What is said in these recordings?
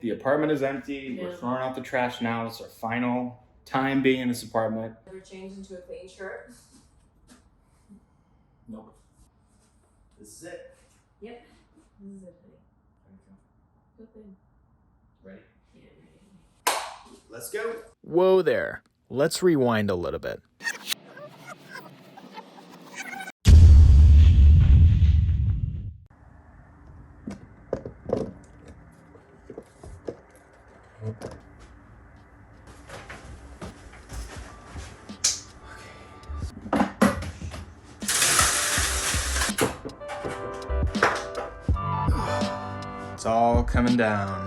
The apartment is empty. Yeah. We're throwing out the trash now. It's our final time being in this apartment. Ever changed into a clean shirt? Nope. This is it. Yep. This is it. Good thing. Ready? Yeah, ready. Let's go. Whoa there. Let's rewind a little bit. It's all coming down.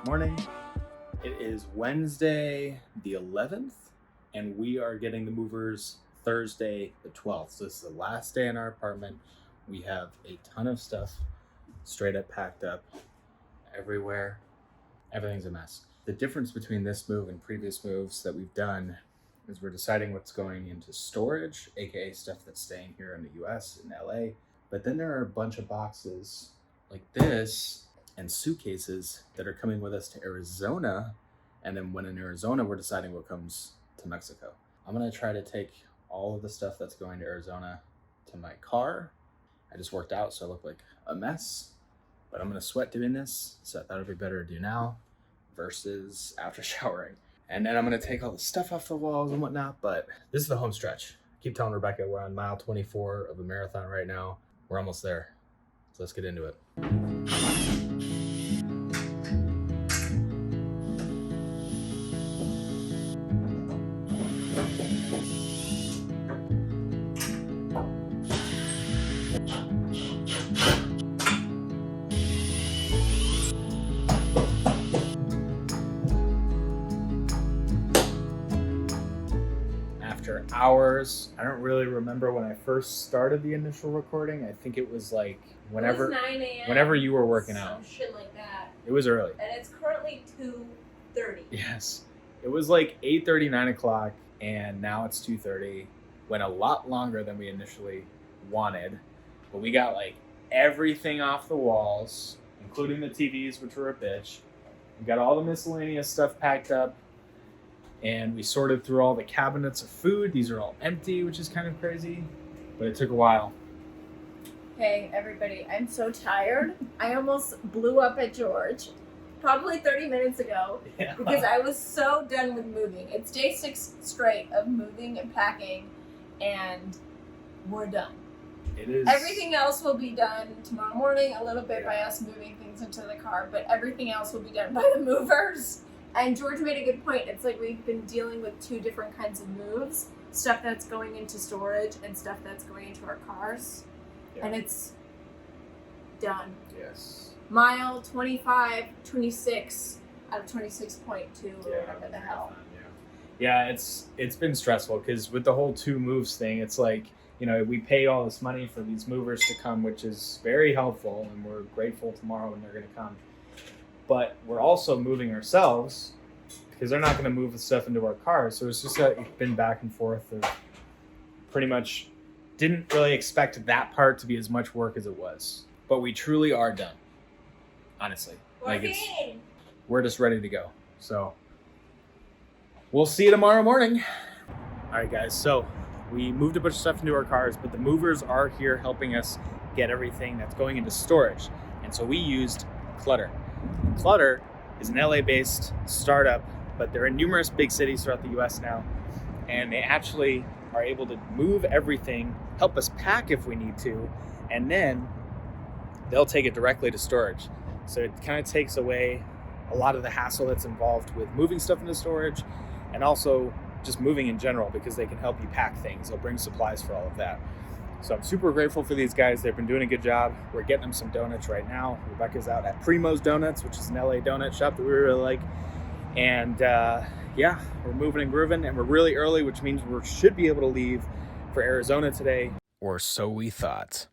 Morning. It is Wednesday the 11th and we are getting the movers Thursday the 12th. So this is the last day in our apartment. We have a ton of stuff straight up packed up everywhere. Everything's a mess. The difference between this move and previous moves that we've done is we're deciding what's going into storage, aka stuff that's staying here in the US, in LA. But then there are a bunch of boxes like this and suitcases that are coming with us to Arizona. And then when in Arizona, we're deciding what comes to Mexico. I'm gonna try to take all of the stuff that's going to Arizona to my car. I just worked out, so I look like a mess, but I'm gonna sweat doing this. So I thought it'd be better to do now versus after showering. And then I'm gonna take all the stuff off the walls and whatnot, but this is the home stretch. I keep telling Rebecca we're on mile 24 of a marathon right now. We're almost there. So let's get into it. After hours, I don't really remember when I first started the initial recording. I think it was like whenever, it was 9 a.m. whenever you were working out. Shit like that. It was early. And it's currently 2:30. Yes. It was like 8:30, 9 o'clock, and now it's 2:30. Went a lot longer than we initially wanted, but we got like everything off the walls, including the TVs, which were a bitch. We got all the miscellaneous stuff packed up, and we sorted through all the cabinets of food. These are all empty, which is kind of crazy, but it took a while. Hey, everybody, I'm so tired. I almost blew up at George probably 30 minutes ago because I was so done with moving. It's day 6 straight of moving and packing, and we're done. It is. Everything else will be done tomorrow morning, a little bit by us moving things into the car, but everything else will be done by the movers. And George made a good point. It's like we've been dealing with 2 different kinds of moves. Stuff that's going into storage and stuff that's going into our cars. Yeah. And it's done. Yes. Mile 25, 26 out of 26.2 or whatever the hell. Yeah, it's been stressful because with the whole 2 moves thing, it's like, you know, we pay all this money for these movers to come, which is very helpful, and we're grateful tomorrow when they're going to come. But we're also moving ourselves because they're not going to move the stuff into our cars. So it's just been back and forth of pretty much didn't really expect that part to be as much work as it was. But we truly are done. Honestly. We're just ready to go. So we'll see you tomorrow morning. All right, guys. So we moved a bunch of stuff into our cars, but the movers are here helping us get everything that's going into storage. And so we used Clutter. Clutter is an LA-based startup, but they're in numerous big cities throughout the US now. And they actually are able to move everything, help us pack if we need to, and then they'll take it directly to storage. So it kind of takes away a lot of the hassle that's involved with moving stuff into storage, and also just moving in general, because they can help you pack things. They'll bring supplies for all of that. So I'm super grateful for these guys. They've been doing a good job. We're getting them some donuts right now. Rebecca's out at Primo's Donuts, which is an LA donut shop that we really like. And yeah, we're moving and grooving, and we're really early, which means we should be able to leave for Arizona today. Or so we thought.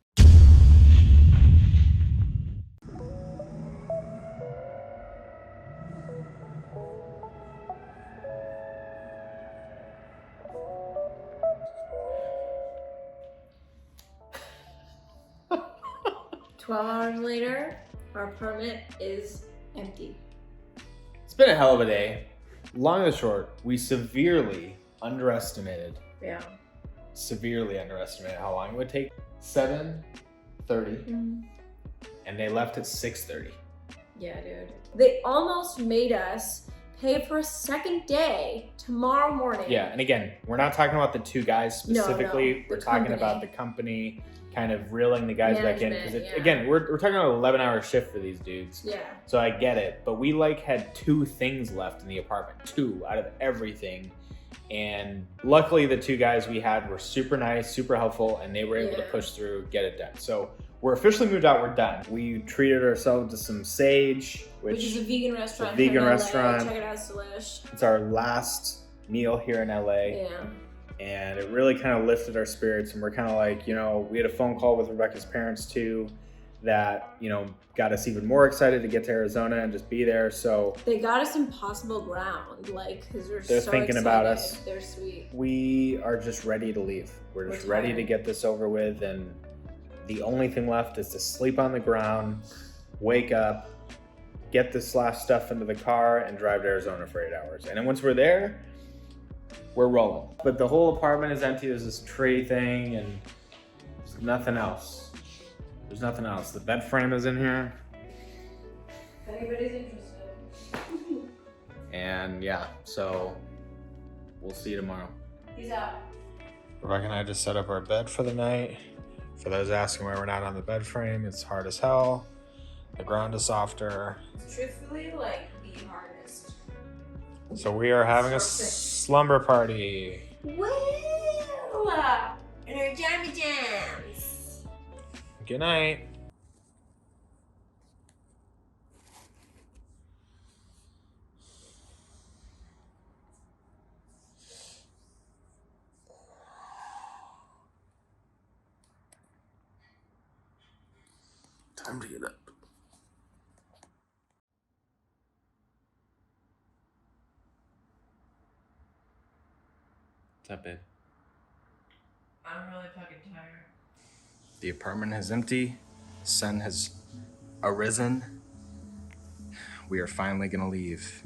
$12 later, our apartment is empty. It's been a hell of a day. Long and short, we severely underestimated how long it would take. 7:30, and they left at 6:30. Yeah, dude. They almost made us pay for a second day tomorrow morning. Yeah, and again, we're not talking about the two guys specifically. No, we're talking about the company kind of reeling the guys back in, because again, we're talking about an 11-hour shift for these dudes. Yeah. So I get it, but we like had 2 things left in the apartment, 2 out of everything. And luckily the 2 guys we had were super nice, super helpful, and they were able to push through, get it done. So we're officially moved out, we're done. We treated ourselves to some Sage, which is a vegan restaurant. Check it out, it's delish. It's our last meal here in LA. Yeah. And it really kind of lifted our spirits, and we're kind of like, you know, we had a phone call with Rebecca's parents too that, you know, got us even more excited to get to Arizona and just be there. So they got us impossible ground, like, because they're so thinking excited. about us. They're sweet. We are just ready to leave. We're just ready to get this over with, and the only thing left is to sleep on the ground, wake up, get this last stuff into the car, and drive to Arizona for 8 hours. And then once we're there, we're rolling. But the whole apartment is empty. There's this tree thing, and there's nothing else. There's nothing else. The bed frame is in here. If anybody's interested. And yeah, so we'll see you tomorrow. Peace out. Rebecca and I just set up our bed for the night. For those asking why we're not on the bed frame, it's hard as hell. The ground is softer. Truthfully, like the hardest. So we are having a slumber party. Well, in our jammy jams. Good night. Time to get up. What's up, babe? I'm really fucking tired. The apartment is empty. The sun has arisen. We are finally gonna leave.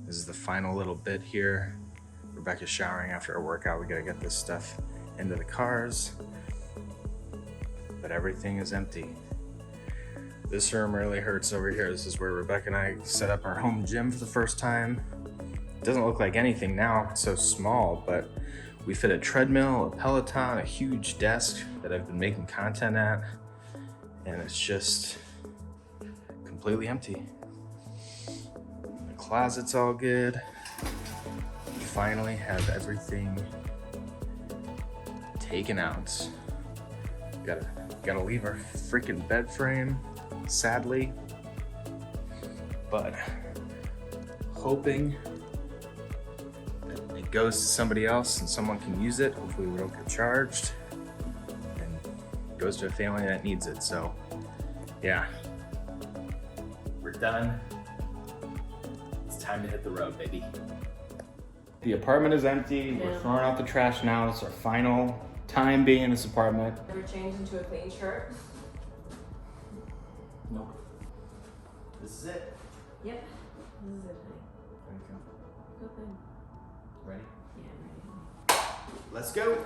This is the final little bit here. Rebecca's showering after her workout. We gotta get this stuff into the cars. But everything is empty. This room really hurts over here. This is where Rebecca and I set up our home gym for the first time. It doesn't look like anything now, it's so small, but we fit a treadmill, a Peloton, a huge desk that I've been making content at, and it's just completely empty. The closet's all good. We finally have everything taken out. Gotta leave our freaking bed frame, sadly, but hoping that it goes to somebody else and someone can use it. Hopefully we don't get charged, and it goes to a family that needs it. So yeah, we're done. It's time to hit the road, baby. The apartment is empty. We're throwing out the trash now. It's our final time being in this apartment. Ever change into a clean shirt? Nope. This is it. Yep. This is it. There you go. Good thing. Ready? Yeah, ready. Let's go.